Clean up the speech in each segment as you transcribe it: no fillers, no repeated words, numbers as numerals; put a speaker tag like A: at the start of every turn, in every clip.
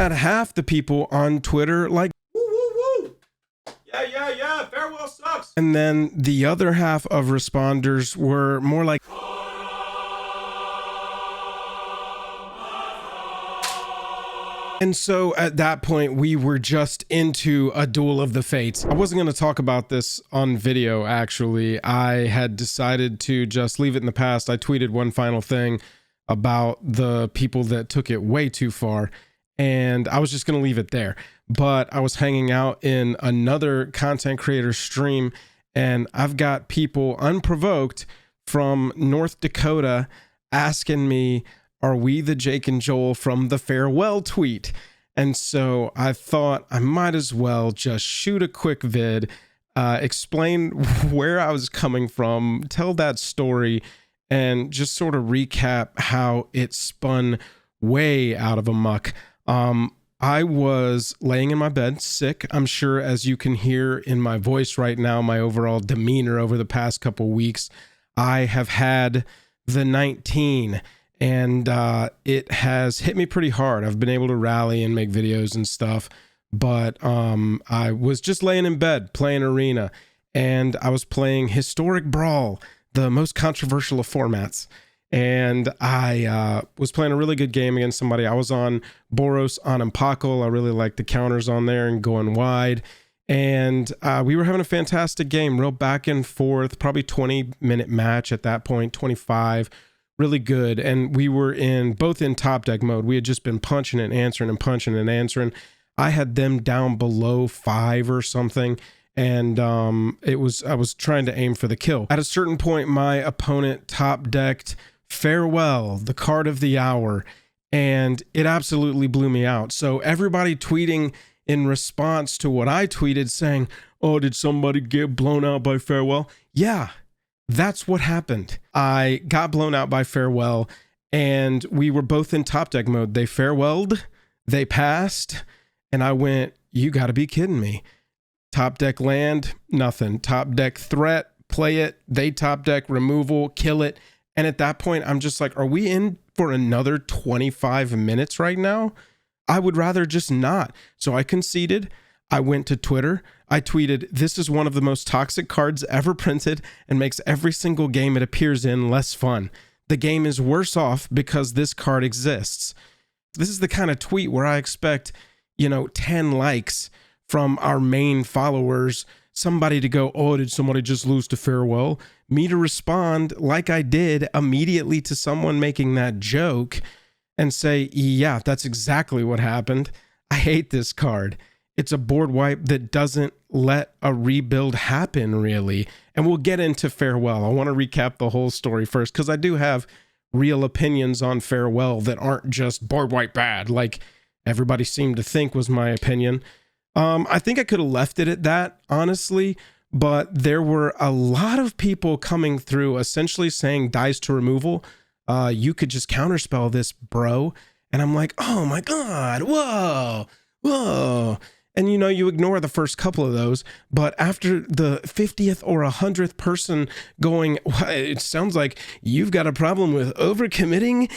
A: had half the people on Twitter like,
B: woo, woo, woo. Yeah, farewell sucks.
A: And then the other half of responders were more like, and so at that point, we were just into a duel of the fates. I wasn't going to talk about this on video, actually. I had decided to just leave it in the past. I tweeted one final thing about the people that took it way too far, and I was just going to leave it there. But I was hanging out in another content creator stream, and I've got people unprovoked from North Dakota asking me, are we the Jake and Joel from the farewell tweet? And so I thought I might as well just shoot a quick vid, explain where I was coming from, tell that story, and just sort of recap how it spun way out of a muck. I was laying in my bed sick. I'm sure, as you can hear in my voice right now, my overall demeanor over the past couple weeks, I have had the 19. And it has hit me pretty hard. I've been able to rally and make videos and stuff, but I was just laying in bed playing Arena, and I was playing Historic Brawl, the most controversial of formats. And I was playing a really good game against somebody. I was on Boros on Impakal. I really liked the counters on there and going wide. And we were having a fantastic game, real back and forth, probably 20-minute match at that point, 25. Really good. And we were both in top deck mode. We had just been punching and answering and punching and answering. I had them down below 5 or something. And I was trying to aim for the kill. At a certain point, my opponent top decked Farewell, the card of the hour, and it absolutely blew me out. So everybody tweeting in response to what I tweeted saying, oh, did somebody get blown out by Farewell? Yeah. That's what happened. I got blown out by Farewell, and we were both in top deck mode. They farewelled, they passed, and I went, you got to be kidding me. Top deck land, nothing. Top deck threat, play it. They top deck removal, kill it. And at that point, I'm just like, are we in for another 25 minutes right now? I would rather just not. So I conceded. I went to Twitter. I tweeted, this is one of the most toxic cards ever printed and makes every single game it appears in less fun. The game is worse off because this card exists. This is the kind of tweet where I expect, 10 likes from our main followers, somebody to go, oh, did somebody just lose to Farewell? Me to respond like I did immediately to someone making that joke and say, yeah, that's exactly what happened. I hate this card. It's a board wipe that doesn't let a rebuild happen, really. And we'll get into Farewell. I want to recap the whole story first, because I do have real opinions on Farewell that aren't just board wipe bad, like everybody seemed to think was my opinion. I think I could have left it at that, honestly, but there were a lot of people coming through essentially saying dies to removal. You could just counterspell this, bro. And I'm like, oh my God, whoa. And you ignore the first couple of those, but after the 50th or 100th person going, well, it sounds like you've got a problem with overcommitting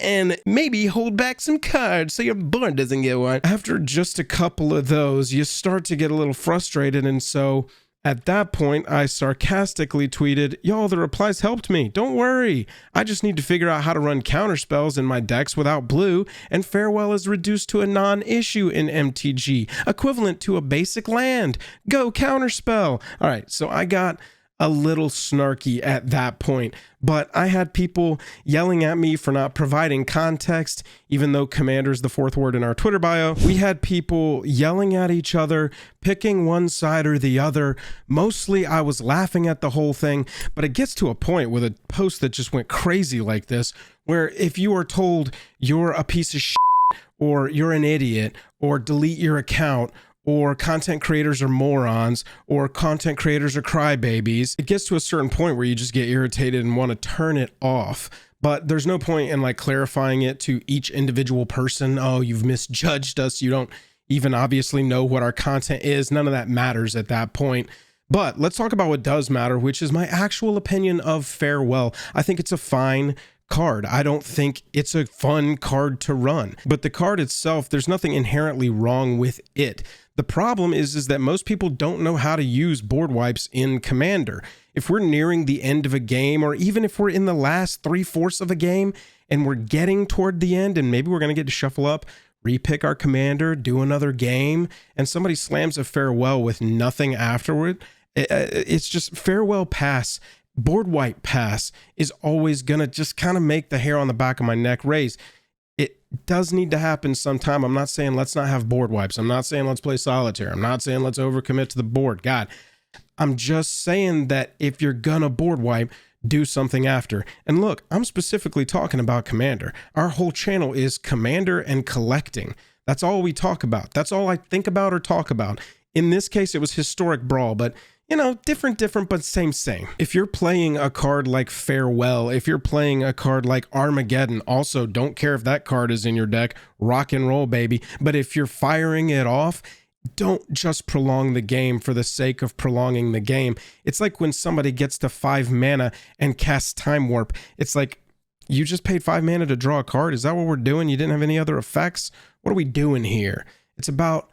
A: and maybe hold back some cards so your board doesn't get one. After just a couple of those, you start to get a little frustrated. And so at that point, I sarcastically tweeted, y'all, the replies helped me. Don't worry. I just need to figure out how to run counter spells in my decks without blue, and Farewell is reduced to a non-issue in MTG, equivalent to a basic land. Go counterspell. All right, so I got a little snarky at that point, but I had people yelling at me for not providing context, even though commander's the 4th word in our Twitter bio. We had people yelling at each other, picking one side or the other. Mostly I was laughing at the whole thing, but it gets to a point with a post that just went crazy like this, where if you are told you're a piece of shit, or you're an idiot, or delete your account, or content creators are morons, or content creators are crybabies, it gets to a certain point where you just get irritated and want to turn it off. But there's no point in clarifying it to each individual person. Oh, you've misjudged us. You don't even obviously know what our content is. None of that matters at that point. But let's talk about what does matter, which is my actual opinion of Farewell. I think it's a fine card. I don't think it's a fun card to run. But the card itself, there's nothing inherently wrong with it. The problem is that most people don't know how to use board wipes in Commander. If we're nearing the end of a game, or even if we're in the last 3/4 of a game and we're getting toward the end and maybe we're going to get to shuffle up, repick our commander, do another game, and somebody slams a farewell with nothing afterward, it's just farewell pass. Board wipe pass is always going to just kind of make the hair on the back of my neck raise. It does need to happen sometime. I'm not saying let's not have board wipes. I'm not saying let's play solitaire. I'm not saying let's overcommit to the board. God, I'm just saying that if you're gonna board wipe, do something after. And look, I'm specifically talking about Commander. Our whole channel is Commander and collecting. That's all we talk about. That's all I think about or talk about. In this case, it was Historic Brawl, but you know, different, but same. If you're playing a card like Farewell, if you're playing a card like Armageddon, also don't care if that card is in your deck, rock and roll, baby. But if you're firing it off, don't just prolong the game for the sake of prolonging the game. It's like when somebody gets to 5 mana and casts Time Warp. It's like, you just paid 5 mana to draw a card? Is that what we're doing? You didn't have any other effects? What are we doing here? It's about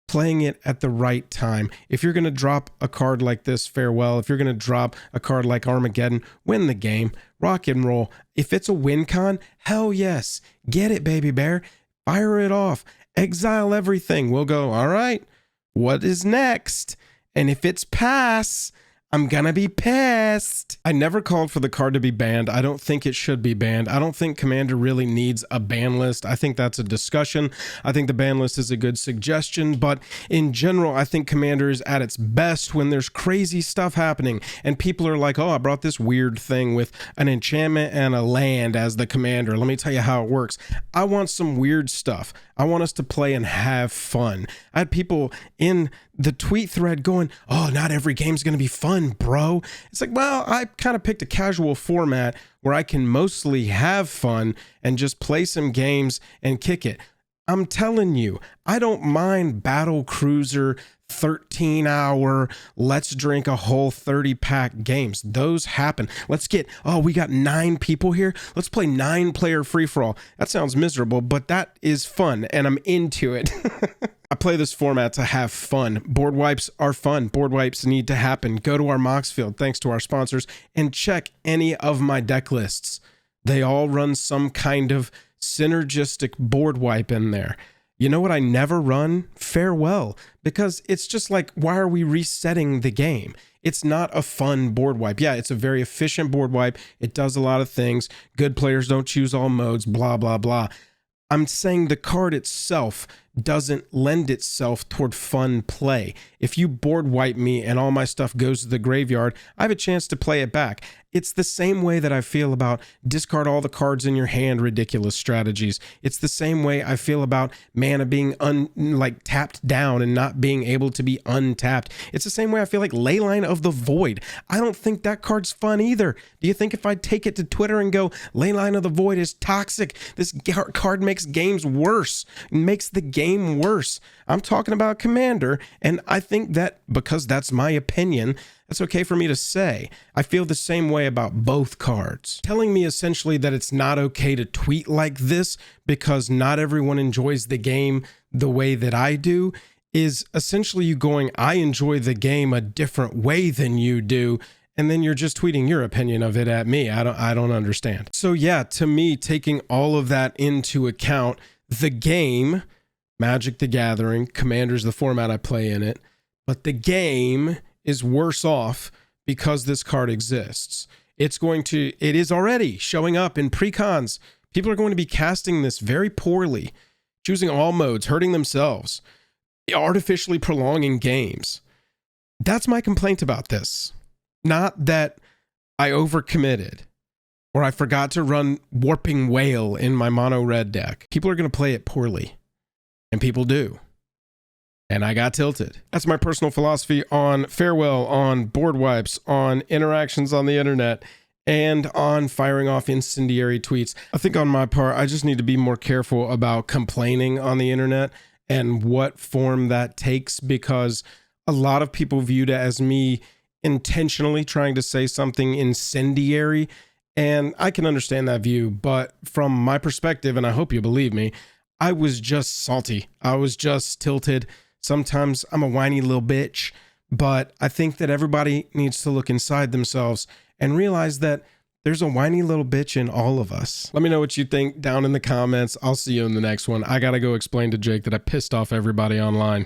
A: playing it at the right time. If you're going to drop a card like this, Farewell, if you're going to drop a card like Armageddon, win the game, rock and roll. If it's a win con, hell yes. Get it, baby bear. Fire it off. Exile everything. We'll go, all right, what is next? And if it's pass, I'm gonna be pissed. I never called for the card to be banned. I don't think it should be banned. I don't think Commander really needs a ban list. I think that's a discussion. I think the ban list is a good suggestion, but in general, I think Commander is at its best when there's crazy stuff happening and people are like, oh, I brought this weird thing with an enchantment and a land as the commander. Let me tell you how it works. I want some weird stuff. I want us to play and have fun. I had people in the tweet thread going, oh, not every game's going to be fun, bro. It's like, well, I kind of picked a casual format where I can mostly have fun and just play some games and kick it. I'm telling you, I don't mind Battle Cruiser 13-hour, let's drink a whole 30-pack games. Those happen. Let's get, oh, we got 9 people here. Let's play 9-player free-for-all. That sounds miserable, but that is fun, and I'm into it. I play this format to have fun. Board wipes are fun. Board wipes need to happen. Go to our Mox field, thanks to our sponsors, and check any of my deck lists. They all run some kind of synergistic board wipe in there. You know what I never run? Farewell. Because it's just like, why are we resetting the game? It's not a fun board wipe. Yeah, it's a very efficient board wipe. It does a lot of things. Good players don't choose all modes, blah, blah, blah. I'm saying the card itself doesn't lend itself toward fun play. If you board wipe me and all my stuff goes to the graveyard, I have a chance to play it back. It's the same way that I feel about discard all the cards in your hand ridiculous strategies. It's the same way I feel about mana being tapped down and not being able to be untapped. It's the same way I feel like Leyline of the Void. I don't think that card's fun either. Do you think if I take it to Twitter and go, Leyline of the Void is toxic, this card makes games worse, makes the game worse? I'm talking about Commander, and I think that because that's my opinion, that's okay for me to say. I feel the same way about both cards. Telling me essentially that it's not okay to tweet like this because not everyone enjoys the game the way that I do is essentially you going, I enjoy the game a different way than you do, and then you're just tweeting your opinion of it at me. I don't understand. So yeah, to me, taking all of that into account, the game, Magic the Gathering, Commander's the format I play in it, but the game is worse off because this card exists. It is already showing up in precons. People are going to be casting this very poorly, choosing all modes, hurting themselves, artificially prolonging games. That's my complaint about this. Not that I overcommitted or I forgot to run Warping Whale in my mono red deck. People are going to play it poorly, and people do. And I got tilted. That's my personal philosophy on Farewell, on board wipes, on interactions on the internet, and on firing off incendiary tweets. I think on my part, I just need to be more careful about complaining on the internet and what form that takes, because a lot of people viewed it as me intentionally trying to say something incendiary, And I can understand that view, but from my perspective, and I hope you believe me, I was just salty. I was just tilted. Sometimes I'm a whiny little bitch, but I think that everybody needs to look inside themselves and realize that there's a whiny little bitch in all of us. Let me know what you think down in the comments. I'll see you in the next one. I gotta go explain to Jake that I pissed off everybody online.